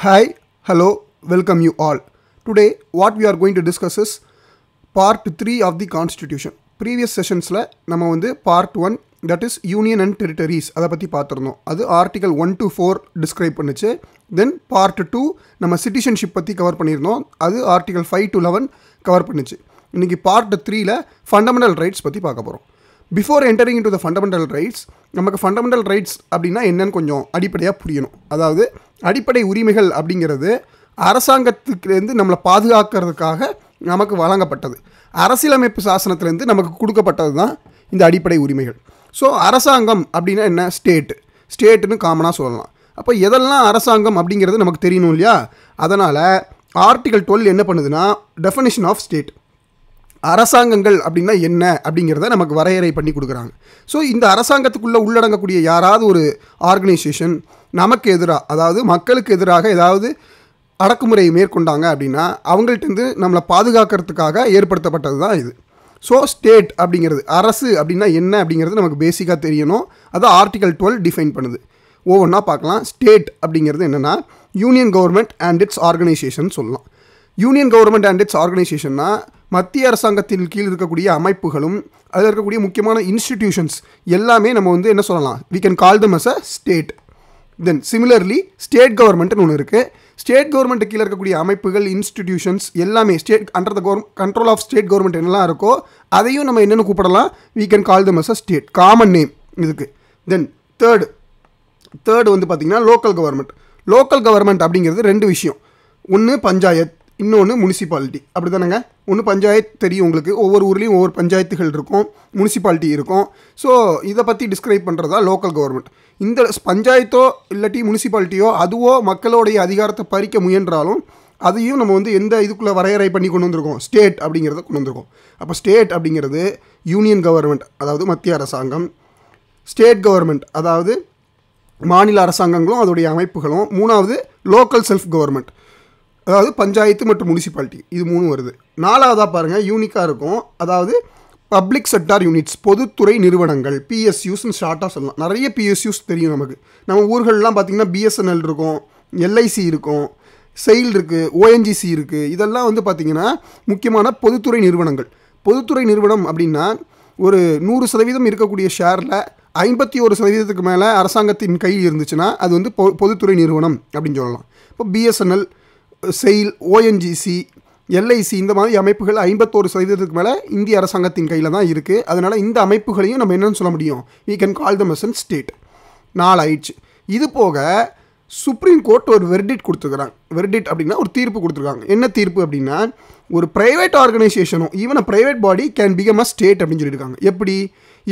Hi, hello, welcome you all. Today, what we are going to discuss is part 3 of the Constitution. Previous sessions la nama vandu part 1 that is Union and Territories adha pathi paathirundom. Adu article 1 to 4 describe pannuchu. Then part 2 nama citizenship pathi cover pannirundom. Adu article 5 to 11 cover pannuchu. இன்னைக்கு part 3 la fundamental rights pathi paaka porom. Before entering into the fundamental rights, நமக்கு fundamental rights அப்படின்னா என்னன்னு கொஞ்சம் அடிப்படையாக புரியணும். அதாவது அடிப்படை உரிமைகள் அப்படிங்கிறது அரசாங்கத்துலேருந்து நம்மளை பாதுகாக்கிறதுக்காக நமக்கு வழங்கப்பட்டது. அரசியலமைப்பு சாசனத்திலேருந்து நமக்கு கொடுக்கப்பட்டது தான் இந்த அடிப்படை உரிமைகள். ஸோ அரசாங்கம் அப்படின்னா என்ன? ஸ்டேட்டுன்னு காமனாக சொல்லலாம். அப்போ எதெல்லாம் அரசாங்கம் அப்படிங்கிறது நமக்கு தெரியணும் இல்லையா? அதனால் ஆர்டிகல் 12 என்ன பண்ணுதுன்னா டெஃபினிஷன் ஆஃப் ஸ்டேட், அரசாங்கங்கள் அப்படின்னா என்ன அப்படிங்கிறத நமக்கு வரையறை பண்ணி கொடுக்குறாங்க. ஸோ இந்த அரசாங்கத்துக்குள்ளே உள்ளடங்கக்கூடிய யாராவது ஒரு ஆர்கனைசேஷன் நமக்கு எதிராக, அதாவது மக்களுக்கு எதிராக ஏதாவது அடக்குமுறையை மேற்கொண்டாங்க அப்படின்னா அவங்கள்ட்டேருந்து நம்மளை பாதுகாக்கிறதுக்காக ஏற்படுத்தப்பட்டது தான் இது. ஸோ ஸ்டேட் அப்படிங்கிறது, அரசு அப்படின்னா என்ன அப்படிங்கிறது நமக்கு பேசிக்காக தெரியணும். அதை ஆர்டிகல் 12 டிஃபைன் பண்ணுது. ஒவ்வொன்றா பார்க்கலாம். ஸ்டேட் அப்படிங்கிறது என்னென்னா union government and it's organisation சொல்லலாம். யூனியன் கவர்மெண்ட் அண்ட் இட்ஸ் ஆர்கனைசேஷன்னா மத்திய அரசாங்கத்தின் கீழ் இருக்கக்கூடிய அமைப்புகளும் அதில் இருக்கக்கூடிய முக்கியமான இன்ஸ்டிடியூஷன்ஸ் எல்லாமே நம்ம வந்து என்ன சொல்லலாம், we can call them as a state. Then similarly state கவர்மெண்ட்னு ஒன்று இருக்குது. ஸ்டேட் கவர்மெண்ட்டு கீழே இருக்கக்கூடிய அமைப்புகள், இன்ஸ்டிடியூஷன்ஸ் எல்லாமே state under the control of state government என்னெல்லாம் இருக்கோ அதையும் நம்ம என்னென்னு கூப்பிடலாம், we can call them as a state, common name இதுக்கு. தென் தேர்டு வந்து பார்த்திங்கன்னா லோக்கல் கவர்மெண்ட் அப்படிங்கிறது ரெண்டு விஷயம். ஒன்று பஞ்சாயத், இன்னொன்று முனிசிபாலிட்டி. அப்படி தானேங்க? ஒன்று பஞ்சாயத்து தெரியும் உங்களுக்கு, ஒவ்வொரு ஊர்லேயும் ஒவ்வொரு பஞ்சாயத்துகள் இருக்கும், முனிசிபாலிட்டி இருக்கும். ஸோ இதை பற்றி டிஸ்கிரைப் பண்ணுறதா லோக்கல் கவர்மெண்ட். இந்த பஞ்சாயத்தோ இல்லாட்டி முனிசிபாலிட்டியோ அதுவோ மக்களுடைய அதிகாரத்தை பறிக்க முயன்றாலும் அதையும் நம்ம வந்து எந்த இதுக்குள்ளே வரையறை பண்ணி கொண்டு வந்திருக்கோம், ஸ்டேட் அப்படிங்கிறத கொண்டு வந்திருக்கோம். அப்போ ஸ்டேட் அப்படிங்கிறது யூனியன் கவர்மெண்ட், அதாவது மத்திய அரசாங்கம். ஸ்டேட் கவர்மெண்ட் அதாவது மாநில அரசாங்கங்களும் அதோடைய அமைப்புகளும். மூணாவது லோக்கல் செல்ஃப் கவர்மெண்ட், அதாவது பஞ்சாயத்து மற்றும் முனிசிபாலிட்டி. இது மூணு வருது. நாலாவதாக பாருங்கள், யூனிக்காக இருக்கும். அதாவது பப்ளிக் செக்டார் யூனிட்ஸ், பொதுத்துறை நிறுவனங்கள், பிஎஸ்யூஸ்ன்னு ஷார்ட்டாக சொல்லலாம். நிறைய பிஎஸ்யூஸ் தெரியும் நமக்கு. நம்ம ஊர்கள்லாம் பார்த்திங்கன்னா பிஎஸ்என்எல் இருக்கும், எல்ஐசி இருக்கும், செயில் இருக்குது, ஓஎன்ஜிசி இருக்குது. இதெல்லாம் வந்து பார்த்திங்கன்னா முக்கியமான பொதுத்துறை நிறுவனங்கள். பொதுத்துறை நிறுவனம் அப்படின்னா ஒரு 100% இருக்கக்கூடிய ஷேரில் 51% மேலே அரசாங்கத்தின் கையில் இருந்துச்சுன்னா அது வந்து பொதுத்துறை நிறுவனம் அப்படின்னு சொல்லலாம். இப்போ பிஎஸ்என்எல், செயில், ஓஎன்ஜிசி, எல்ஐசி இந்த மாதிரி அமைப்புகள் 51% மேலே இந்திய அரசாங்கத்தின் கையில் தான் இருக்குது. அதனால் இந்த அமைப்புகளையும் நம்ம என்னென்னு சொல்ல முடியும், we can call them as a state. 4 ஆயிடுச்சு. இது போக சுப்ரீம் கோர்ட் ஒரு வெர்டிக்ட் கொடுத்துருக்குறாங்க. வெர்டிக்ட் அப்படின்னா ஒரு தீர்ப்பு கொடுத்துருக்காங்க. என்ன தீர்ப்பு அப்படின்னா, ஒரு ப்ரைவேட் ஆர்கனைசேஷனும் even a private body can become a state அப்படின்னு சொல்லியிருக்காங்க. எப்படி?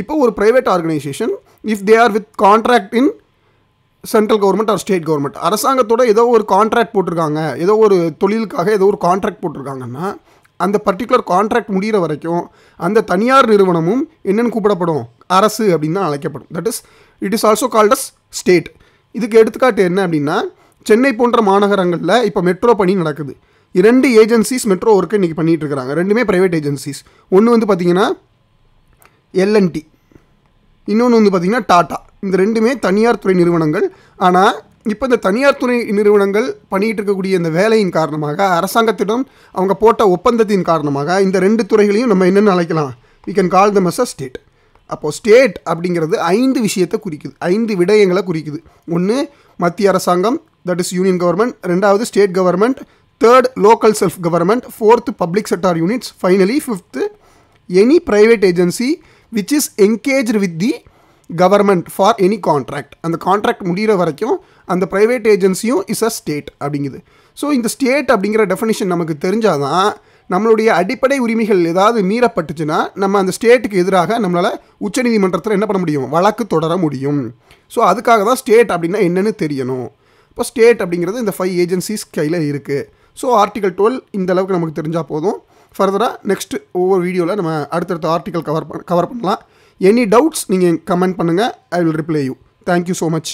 இப்போ ஒரு private organisation if they are with contract in central government or state government, அரசாங்கத்தோட ஏதோ ஒரு கான்ட்ராக்ட் போட்டிருக்காங்க, ஏதோ ஒரு தொழிலுக்காக ஏதோ ஒரு கான்ட்ராக்ட் போட்டிருக்காங்கன்னா அந்த பர்டிகுலர் கான்ட்ராக்ட் முடிகிற வரைக்கும் அந்த தனியார் நிறுவனமும் என்னென்னு கூப்பிடப்படும், அரசு அப்படின்னு தான் அழைக்கப்படும். That is it is also called as state. இதுக்கு எடுத்துக்காட்டு என்ன அப்படின்னா, சென்னை போன்ற மாநகரங்களில் இப்போ மெட்ரோ பணி நடக்குது. 2 ஏஜென்சிஸ் மெட்ரோ ஒர்க்கை இன்றைக்கி பண்ணிகிட்டு இருக்கிறாங்க. ரெண்டுமே ப்ரைவேட் ஏஜென்சிஸ். ஒன்று வந்து பார்த்திங்கன்னா எல்என்டி, இன்னொன்று வந்து பார்த்திங்கன்னா டாட்டா. இந்த ரெண்டுமே தனியார் துறை நிறுவனங்கள். ஆனால் இப்போ இந்த தனியார் துறை நிறுவனங்கள் பண்ணிகிட்டு இருக்கக்கூடிய இந்த வேலையின் காரணமாக, அரசாங்கத்திடம் அவங்க போட்ட ஒப்பந்தத்தின் காரணமாக இந்த 2 துறைகளையும் நம்ம என்னென்னு அழைக்கலாம், we can call them as a state. அப்போது ஸ்டேட் அப்படிங்கிறது 5 விஷயத்தை குறிக்குது, 5 விடயங்களை குறிக்குது. ஒன்று மத்திய அரசாங்கம், தட் இஸ் யூனியன் கவர்மெண்ட். ரெண்டாவது state government. Third local self government. Fourth public sector units. Finally fifth any private agency which is engaged with the government for any contract. அந்த கான்ட்ராக்ட் முடிகிற வரைக்கும் அந்த ப்ரைவேட் ஏஜென்சியும் இஸ் அ ஸ்டேட் அப்படிங்குது. So இந்த state அப்படிங்கிற definition நமக்கு தெரிஞ்சால் தான் நம்மளுடைய அடிப்படை உரிமைகள் ஏதாவது மீறப்பட்டுச்சுன்னா நம்ம அந்த ஸ்டேட்டுக்கு எதிராக நம்மளால் உச்சநீதிமன்றத்தில் என்ன பண்ண முடியும், வழக்கு தொடர முடியும். ஸோ அதுக்காக தான் ஸ்டேட் அப்படின்னா என்னென்னு தெரியணும். இப்போ ஸ்டேட் அப்படிங்கிறது இந்த 5 ஏஜென்சிஸ் கையில் இருக்குது. ஸோ ஆர்டிகல் 12 இந்த அளவுக்கு நமக்கு தெரிஞ்சால் போதும். ஃபர்தராக நெக்ஸ்ட் ஒவ்வொரு வீடியோவில் நம்ம அடுத்தடுத்த ஆர்டிகல் கவர் பண்ணலாம். எனி டவுட்ஸ் நீங்கள் கமெண்ட் பண்ணுங்கள், I will reply you. Thank you so much.